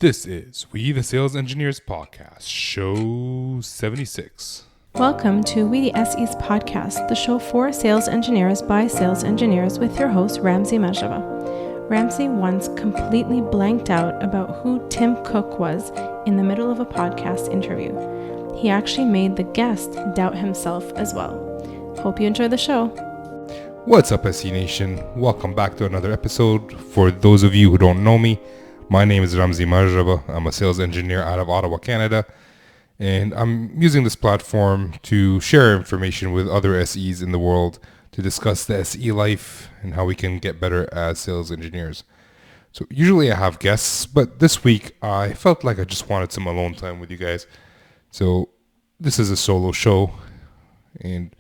This is We the Sales Engineers Podcast, show 76. Welcome to We the SE's podcast, the show for sales engineers by sales engineers with your host, Ramsey Majava. Ramsey once completely blanked out about who Tim Cook was in the middle of a podcast interview. He actually made the guest doubt himself as well. Hope you enjoy the show. What's up, SE Nation? Welcome back to another episode. For those of you who don't know me, my name is Ramsey Majava. I'm a sales engineer out of Ottawa, Canada, and I'm using this platform to share information with other SEs in the world to discuss the SE life and how we can get better as sales engineers. So usually I have guests, but this week I felt like I just wanted some alone time with you guys. So this is a solo show, and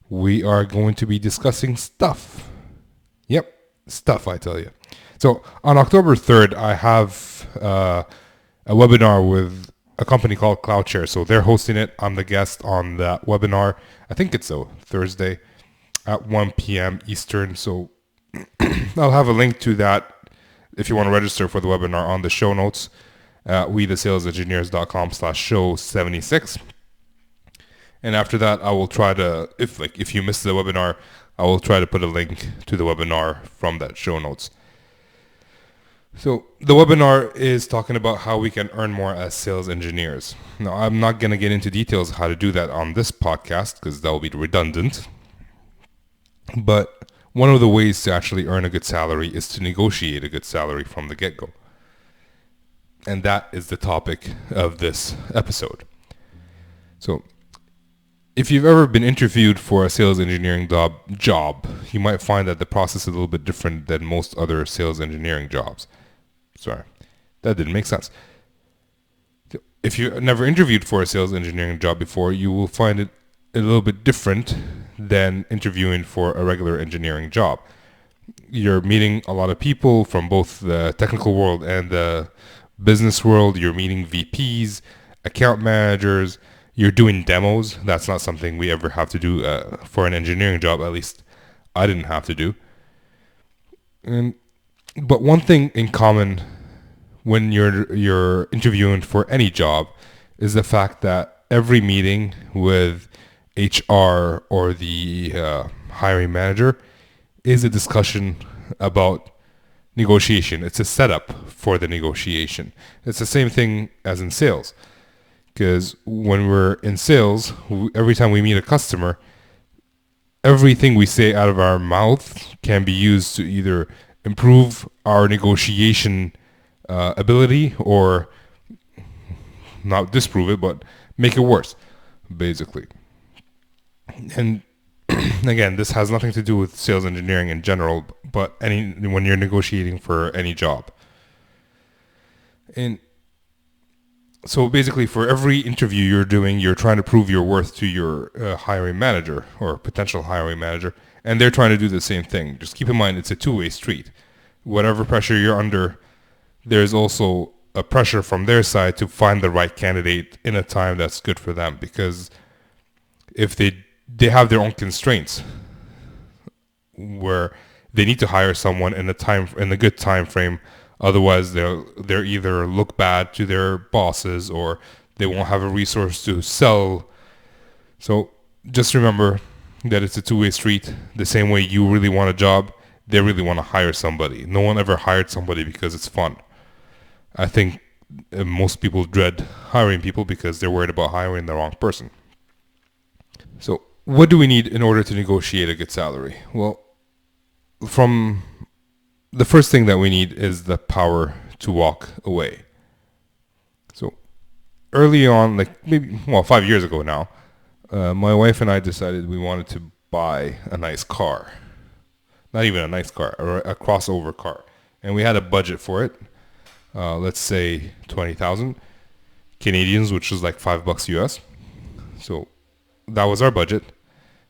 we are going to be discussing stuff. Yep, stuff, I tell you. So on October 3rd, I have a webinar with a company called CloudShare. So they're hosting it. I'm the guest on that webinar. I think it's a Thursday at 1 p.m. Eastern. So I'll have a link to that if you want to register for the webinar on the show notes at wethesalesengineers.com/show 76. And after that, I will try to, if you missed the webinar, I will try to put a link to the webinar from that show notes. So the webinar is talking about how we can earn more as sales engineers. Now, I'm not going to get into details how to do that on this podcast because that will be redundant. But one of the ways to actually earn a good salary is to negotiate a good salary from the get-go. And that is the topic of this episode. So if you've ever been interviewed for a sales engineering job, you might find that the process is a little bit different than most other sales engineering jobs. Sorry, that didn't make sense. If you've never interviewed for a sales engineering job before, you will find it a little bit different than interviewing for a regular engineering job. You're meeting a lot of people from both the technical world and the business world. You're meeting VPs, account managers. You're doing demos. That's not something we ever have to do for an engineering job. At least I didn't have to do. But one thing in common when you're interviewing for any job is the fact that every meeting with HR or the hiring manager is a discussion about negotiation. It's a setup for the negotiation. It's the same thing as in sales. Because when we're in sales, every time we meet a customer, everything we say out of our mouth can be used to either improve our negotiation ability or not disprove it, but make it worse, basically. And again, this has nothing to do with sales engineering in general, but when you're negotiating for any job. And so basically, for every interview you're doing, you're trying to prove your worth to your hiring manager or potential hiring manager, and they're trying to do the same thing. Just keep in mind, it's a two-way street. Whatever pressure you're under, there's also a pressure from their side to find the right candidate in a time that's good for them, because if they have their own constraints where they need to hire someone in a good time frame. Otherwise, they'll either look bad to their bosses or they won't have a resource to sell. So just remember that it's a two-way street. The same way you really want a job, they really want to hire somebody. No one ever hired somebody because it's fun. I think most people dread hiring people because they're worried about hiring the wrong person. So what do we need in order to negotiate a good salary? Well, the first thing that we need is the power to walk away. So early on, 5 years ago now, my wife and I decided we wanted to buy a nice car. Not even a nice car, a crossover car. And we had a budget for it. Let's say 20,000 Canadians, which is like $5 US. So that was our budget.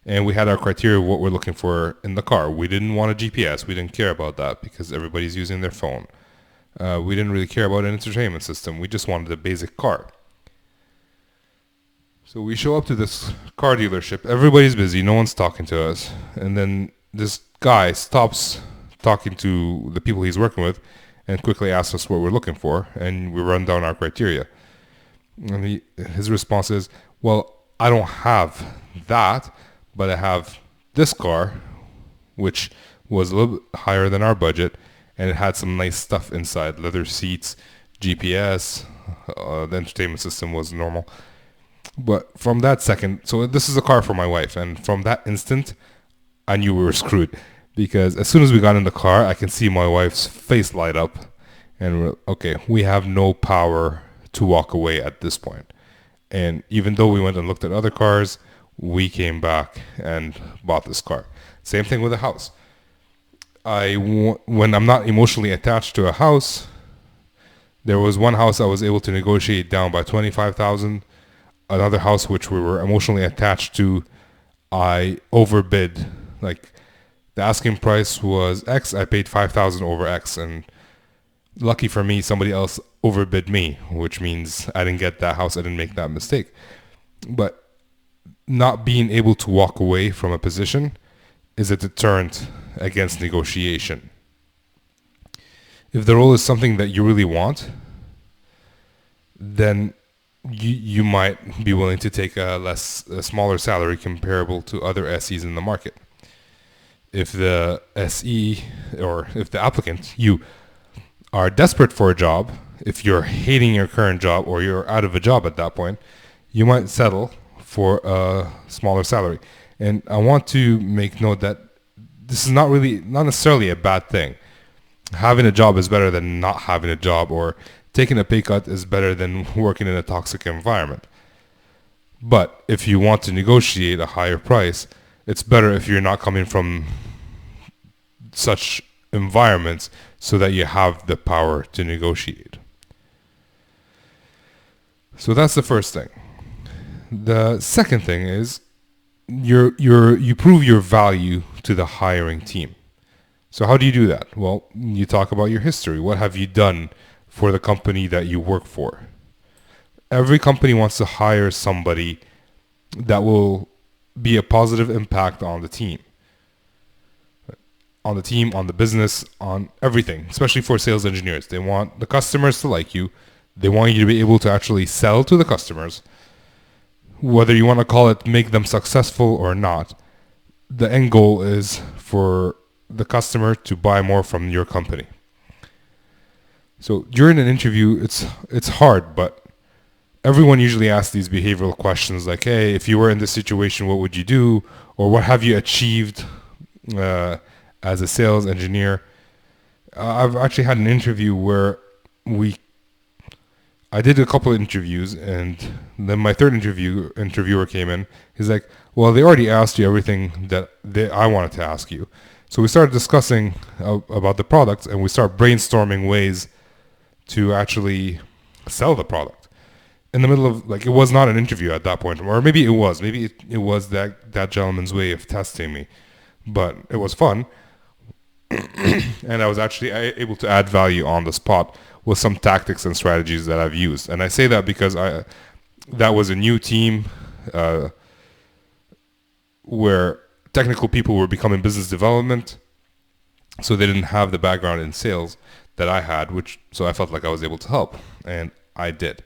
And we had our criteria of what we're looking for in the car. We didn't want a GPS. We didn't care about that because everybody's using their phone. We didn't really care about an entertainment system. We just wanted a basic car. So we show up to this car dealership. Everybody's busy. No one's talking to us. And then this guy stops talking to the people he's working with and quickly asks us what we're looking for, and we run down our criteria. And his response is, well, I don't have that, but I have this car, which was a little bit higher than our budget, and it had some nice stuff inside, leather seats, GPS, the entertainment system was normal. But from that second, so this is a car for my wife, and from that instant, I knew we were screwed. Because as soon as we got in the car, I can see my wife's face light up, and we're, okay, we have no power to walk away at this point. And even though we went and looked at other cars, we came back and bought this car. Same thing with a house. When I'm not emotionally attached to a house, there was one house I was able to negotiate down by $25,000. Another house which we were emotionally attached to, I overbid. Like the asking price was X, I paid $5,000 over X, and lucky for me, somebody else overbid me, which means I didn't get that house. I didn't make that mistake. But not being able to walk away from a position is a deterrent against negotiation. If the role is something that you really want, then you might be willing to take a smaller salary comparable to other SEs in the market. If the SE or if the applicant, you are desperate for a job, if you're hating your current job or you're out of a job at that point, you might settle for a smaller salary. And I want to make note that this is not necessarily a bad thing. Having a job is better than not having a job, or taking a pay cut is better than working in a toxic environment. But if you want to negotiate a higher price, it's better if you're not coming from such environments so that you have the power to negotiate. So that's the first thing. The second thing is you prove your value to the hiring team. So how do you do that? Well, you talk about your history. What have you done for the company that you work for? Every company wants to hire somebody that will be a positive impact on the team. On the business, on everything, especially for sales engineers. They want the customers to like you. They want you to be able to actually sell to the customers. Whether you want to call it make them successful or not, the end goal is for the customer to buy more from your company. So during an interview, it's hard, but everyone usually asks these behavioral questions like, hey, if you were in this situation, what would you do? Or what have you achieved as a sales engineer? I've actually had an interview where I did a couple of interviews, and then my third interviewer came in. He's like, well, they already asked you everything that I wanted to ask you. So we started discussing about the product, and we started brainstorming ways to actually sell the product. In the middle of, like, it was not an interview at that point, or maybe it was. Maybe it was that gentleman's way of testing me. But it was fun. And I was actually able to add value on the spot with some tactics and strategies that I've used. And I say that because that was a new team where technical people were becoming business development, so they didn't have the background in sales that I had, so I felt like I was able to help, and I did.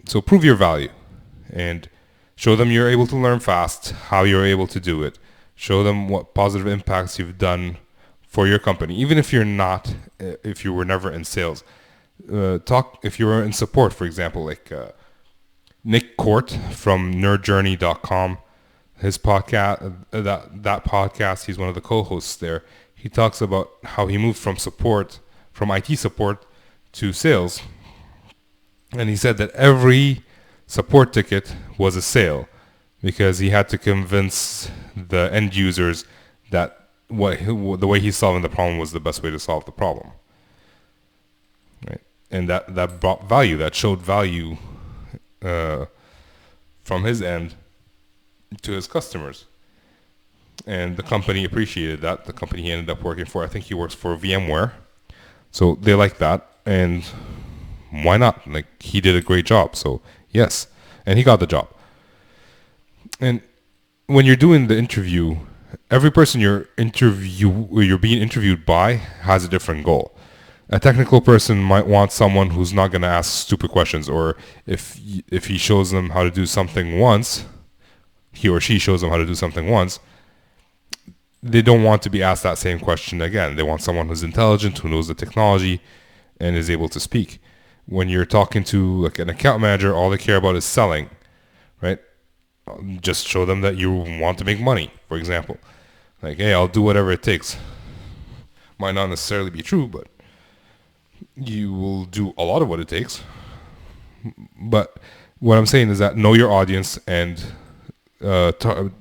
So prove your value and show them you're able to learn fast, how you're able to do it. Show them what positive impacts you've done for your company, even if you were never in sales. If you were in support, for example, like Nick Court from nerdjourney.com. His podcast, that podcast, he's one of the co-hosts there. He talks about how he moved from IT support to sales. And he said that every support ticket was a sale because he had to convince the end users that the way he's solving the problem was the best way to solve the problem. Right? And that brought value, that showed value from his end to his customers. And the company appreciated that. The company he ended up working for, I think he works for VMware. So they like that. And why not? Like, he did a great job. So yes. And he got the job. And when you're doing the interview, every person you're being interviewed by has a different goal. A technical person might want someone who's not going to ask stupid questions, or if he shows them how to do something once, he or she shows them how to do something once, they don't want to be asked that same question again. They want someone who's intelligent, who knows the technology, and is able to speak. When you're talking to like an account manager, all they care about is selling, right? Just show them that you want to make money, for example. Like, hey, I'll do whatever it takes. Might not necessarily be true, but you will do a lot of what it takes. But what I'm saying is that know your audience and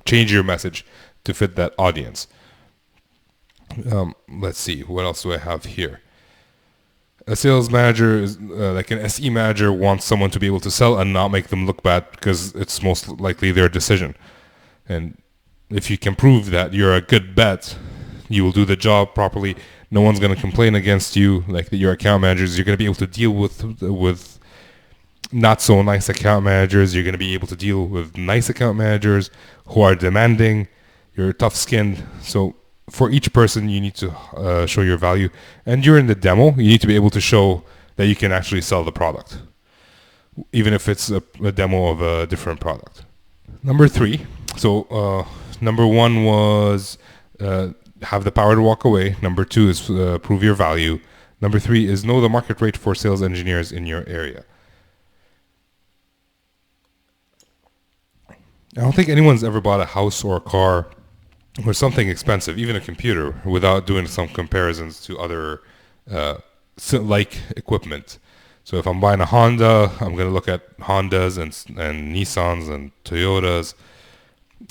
change your message to fit that audience. Let's see, what else do I have here? A sales manager is like an SE manager wants someone to be able to sell and not make them look bad because it's most likely their decision. And if you can prove that you're a good bet, you will do the job properly. No one's going to complain against you. Like your account managers, you're going to be able to deal with not so nice account managers. You're going to be able to deal with nice account managers who are demanding. You're tough-skinned. So for each person, you need to show your value. And during the demo, you need to be able to show that you can actually sell the product, even if it's a demo of a different product. Number 3. So number 1 was have the power to walk away. Number 2 is prove your value. Number 3 is know the market rate for sales engineers in your area. I don't think anyone's ever bought a house or a car or something expensive, even a computer, without doing some comparisons to other like equipment. So if I'm buying a Honda, I'm going to look at Hondas and Nissans and Toyotas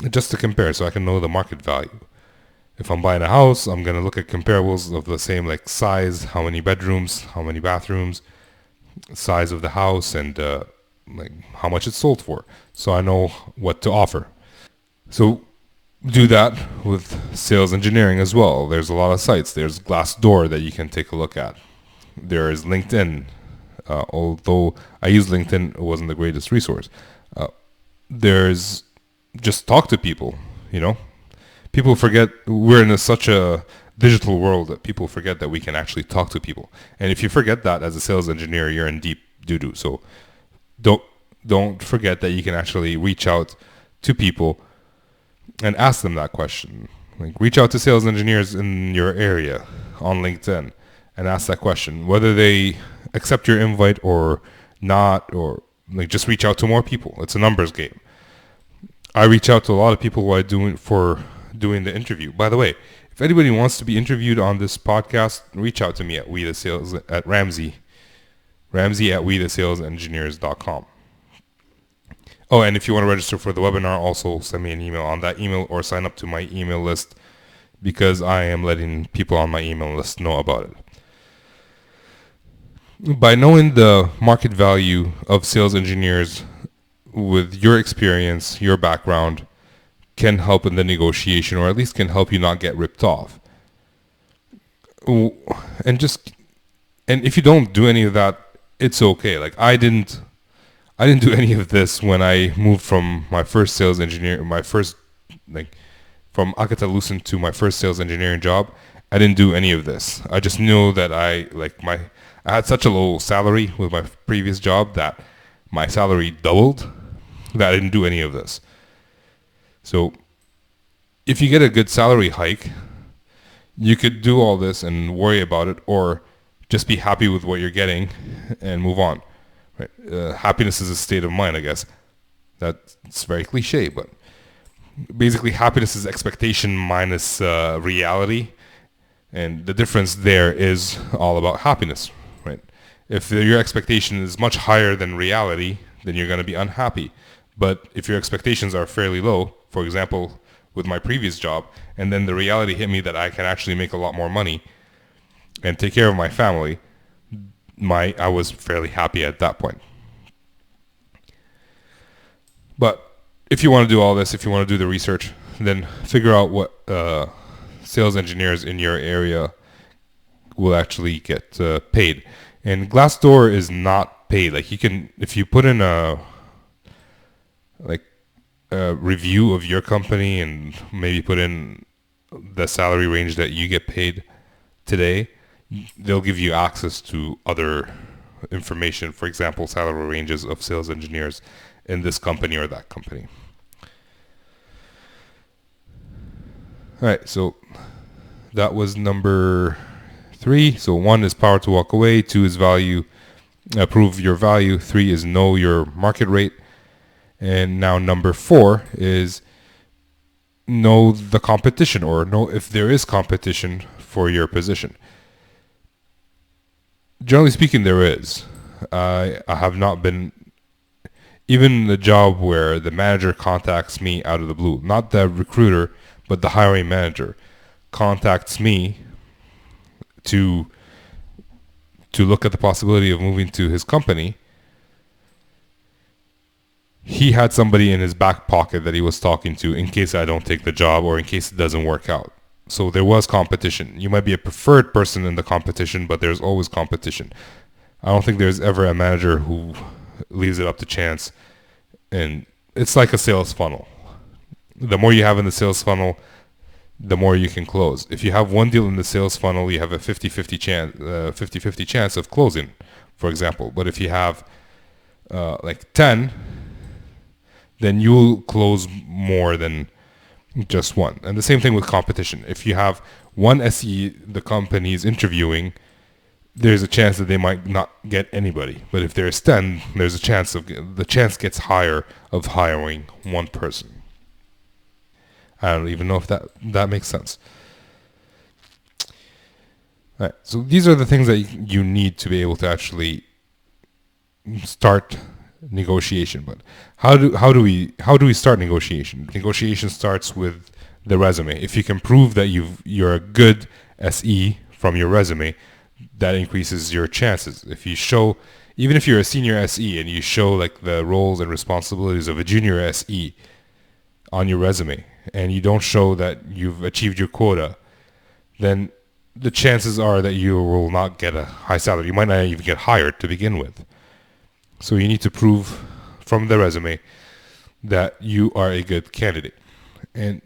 just to compare so I can know the market value. If I'm buying a house, I'm going to look at comparables of the same like size, how many bedrooms, how many bathrooms, size of the house, and like how much it's sold for, so I know what to offer. So do that with sales engineering as well. There's a lot of sites. There's Glassdoor that you can take a look at. There is LinkedIn. Although I use LinkedIn, it wasn't the greatest resource. There's just talk to people, you know. People forget we're in such a digital world that people forget that we can actually talk to people. And if you forget that as a sales engineer, you're in deep doo-doo. So don't forget that you can actually reach out to people and ask them that question. Like reach out to sales engineers in your area on LinkedIn and ask that question, whether they accept your invite or not, or like just reach out to more people. It's a numbers game. I reach out to a lot of people while doing the interview. By the way, if anybody wants to be interviewed on this podcast, reach out to me at Ramsey at WeTheSalesEngineers.com. Oh, and if you want to register for the webinar, also send me an email on that email or sign up to my email list, because I am letting people on my email list know about it. By knowing the market value of sales engineers with your experience, your background, can help in the negotiation, or at least can help you not get ripped off. And if you don't do any of that, it's okay. Like I didn't do any of this when I moved from my first sales engineer, from Alcatel-Lucent to my first sales engineering job. I didn't do any of this. I just knew that I had such a low salary with my previous job that my salary doubled, that I didn't do any of this. So if you get a good salary hike, you could do all this and worry about it, or just be happy with what you're getting and move on. Right? Happiness is a state of mind, I guess. That's very cliche, but basically happiness is expectation minus reality, and the difference there is all about happiness. Right? If your expectation is much higher than reality, then you're going to be unhappy. But if your expectations are fairly low, for example, with my previous job, and then the reality hit me that I can actually make a lot more money and take care of my family, I was fairly happy at that point. But if you want to do all this, if you want to do the research, then figure out what sales engineers in your area will actually get paid. And Glassdoor is not paid. Like you can, if you put in a review of your company and maybe put in the salary range that you get paid today, they'll give you access to other information, for example, salary ranges of sales engineers in this company or that company. All right, so that was number 3. So 1 is power to walk away, 2 is prove your value, 3 is know your market rate, and now number 4 is know the competition, or know if there is competition for your position. Generally speaking, there is. I have not been, even the job where the manager contacts me out of the blue, not the recruiter, but the hiring manager contacts me to look at the possibility of moving to his company. He had somebody in his back pocket that he was talking to in case I don't take the job or in case it doesn't work out. So there was competition. You might be a preferred person in the competition, but there's always competition. I don't think there's ever a manager who leaves it up to chance. And it's like a sales funnel. The more you have in the sales funnel, the more you can close. If you have one deal in the sales funnel, you have a 50-50 chance of closing, for example. But if you have like 10, then you'll close more than just one. And the same thing with competition. If you have one SE the company is interviewing, there's a chance that they might not get anybody. But if there's 10, there's a chance the chance gets higher of hiring one person. I don't even know if that makes sense. All right, so these are the things that you need to be able to actually start negotiation. But how do we start negotiation? Negotiation starts with the resume. If you can prove that you're a good SE from your resume, that increases your chances. If you show, even if you're a senior SE and you show like the roles and responsibilities of a junior SE on your resume, and you don't show that you've achieved your quota, then the chances are that you will not get a high salary. You might not even get hired to begin with. So you need to prove from the resume that you are a good candidate. And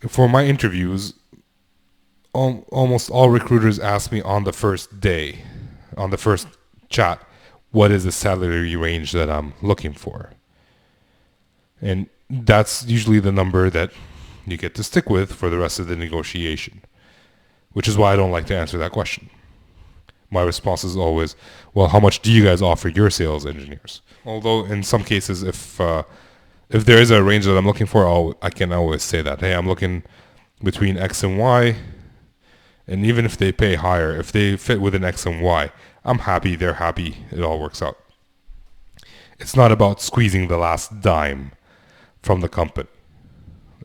for my interviews, almost all recruiters ask me on the first day, on the first chat, what is the salary range that I'm looking for? And that's usually the number that you get to stick with for the rest of the negotiation, which is why I don't like to answer that question. My response is always, well, how much do you guys offer your sales engineers? Although in some cases, if there is a range that I'm looking for, I can always say that, hey, I'm looking between X and Y. And even if they pay higher, if they fit within X and Y, I'm happy, they're happy, it all works out. It's not about squeezing the last dime from the company.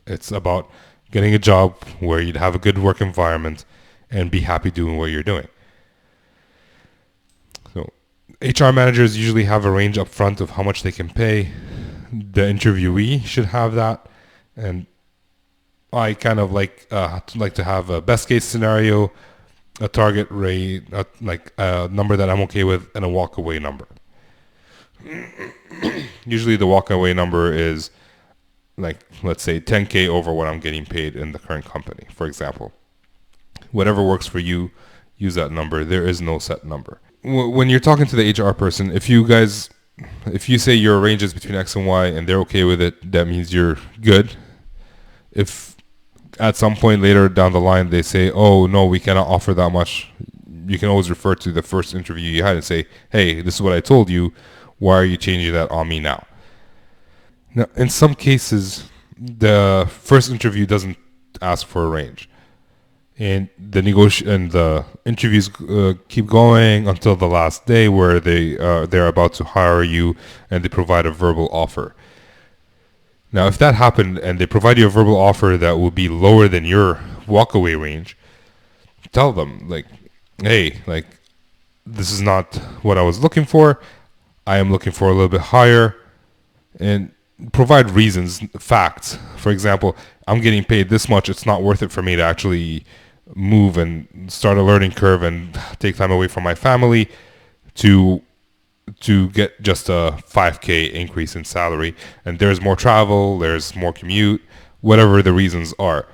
It's about getting a job where you'd have a good work environment and be happy doing what you're doing. So HR managers usually have a range up front of how much they can pay. The interviewee should have that. And I kind of like to have a best case scenario, a target rate, like a number that I'm okay with, and a walk away number. Usually the walk away number is like, let's say 10K over what I'm getting paid in the current company, for example. Whatever works for you, use that number. There is no set number. When you're talking to the HR person, if you say your range is between X and Y and they're okay with it, that means you're good. If at some point later down the line they say, oh no, we cannot offer that much, you can always refer to the first interview you had and say, hey, this is what I told you. Why are you changing that on me now? Now, in some cases, the first interview doesn't ask for a range, and the interviews keep going until the last day where they're about to hire you and they provide a verbal offer. Now, if that happened and they provide you a verbal offer that will be lower than your walkaway range, tell them like, hey, like this is not what I was looking for. I am looking for a little bit higher, and provide reasons, facts. For example, I'm getting paid this much. It's not worth it for me to actually move and start a learning curve and take time away from my family to get just a 5K increase in salary. And there's more travel, there's more commute, whatever the reasons are.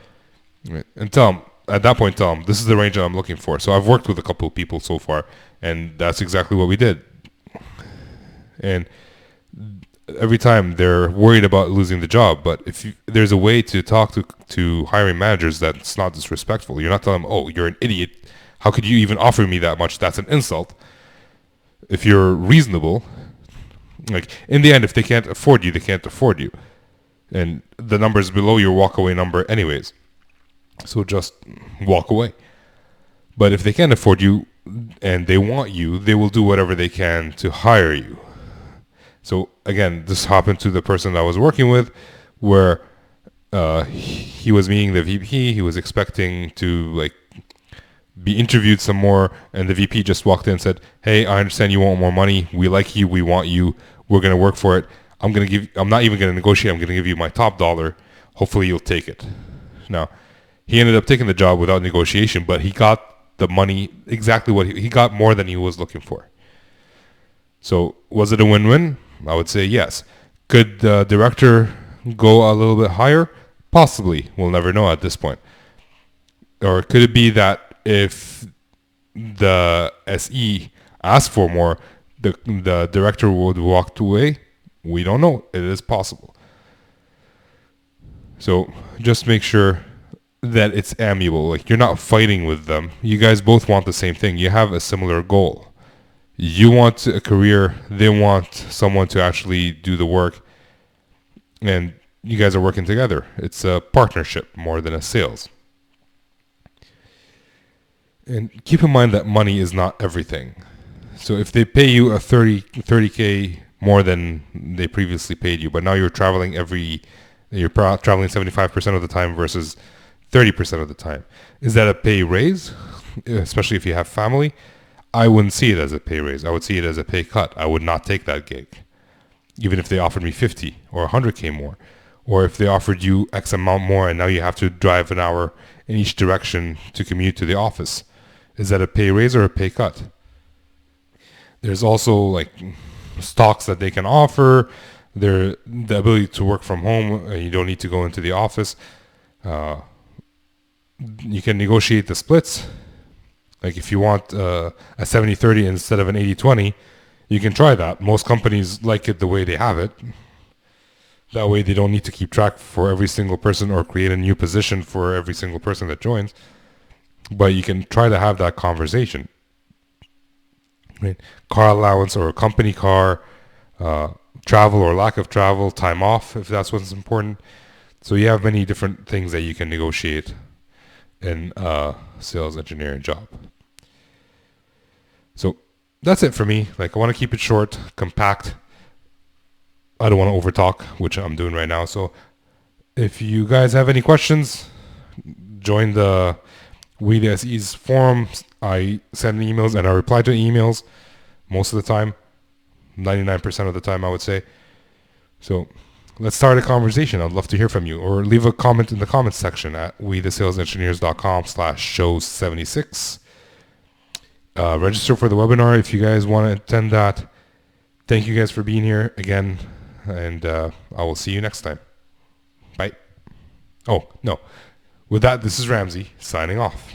And tell them, at that point tell them, this is the range that I'm looking for. So I've worked with a couple of people so far, and that's exactly what we did. And every time they're worried about losing the job, but there's a way to talk to hiring managers that's not disrespectful. You're not telling them, oh, you're an idiot. How could you even offer me that much? That's an insult. If you're reasonable, like in the end, if they can't afford you, they can't afford you. And the number's below your walkaway number anyways. So just walk away. But if they can't afford you and they want you, they will do whatever they can to hire you. So again, this happened to the person I was working with, where he was meeting the VP. He was expecting to be interviewed some more, and the VP just walked in and said, "Hey, I understand you want more money. We like you. We want you. We're gonna work for it. I'm not even gonna negotiate. I'm gonna give you my top dollar. Hopefully, you'll take it." Now, he ended up taking the job without negotiation, but he got the money exactly what he got, more than he was looking for. So was it a win-win? I would say yes. Could the director go a little bit higher? Possibly. We'll never know at this point. Or could it be that if the SE asked for more, the director would walk away? We don't know. It is possible. So just make sure that it's amiable. Like, you're not fighting with them. You guys both want the same thing. You have a similar goal. You want a career. They want someone to actually do the work. And you guys are working together. It's a partnership more than a sales. And keep in mind that money is not everything. So if they pay you a 30K more than they previously paid you, but now you're traveling 75% of the time versus 30% of the time, is that a pay raise? Especially if you have family? I wouldn't see it as a pay raise. I would see it as a pay cut. I would not take that gig, even if they offered me 50 or 100K more, or if they offered you X amount more and now you have to drive an hour in each direction to commute to the office. Is that a pay raise or a pay cut? There's also stocks that they can offer. The ability to work from home. You don't need to go into the office. You can negotiate the splits. Like if you want a 70-30 instead of an 80-20, you can try that. Most companies like it the way they have it. That way they don't need to keep track for every single person or create a new position for every single person that joins. But you can try to have that conversation. Right? Car allowance or a company car, travel or lack of travel, time off if that's what's important. So you have many different things that you can negotiate in a sales engineering job. So that's it for me. I want to keep it short, compact. I don't want to overtalk, which I'm doing right now. So if you guys have any questions, join the We the SE's forum. I send emails and I reply to emails most of the time, 99% of the time, I would say. So let's start a conversation. I'd love to hear from you, or leave a comment in the comments section at wetheSalesEngineers.com/show76. Register for the webinar if you guys want to attend that. Thank you guys for being here again, and I will see you next time. Bye. Oh, no. With that, this is Ramsey signing off.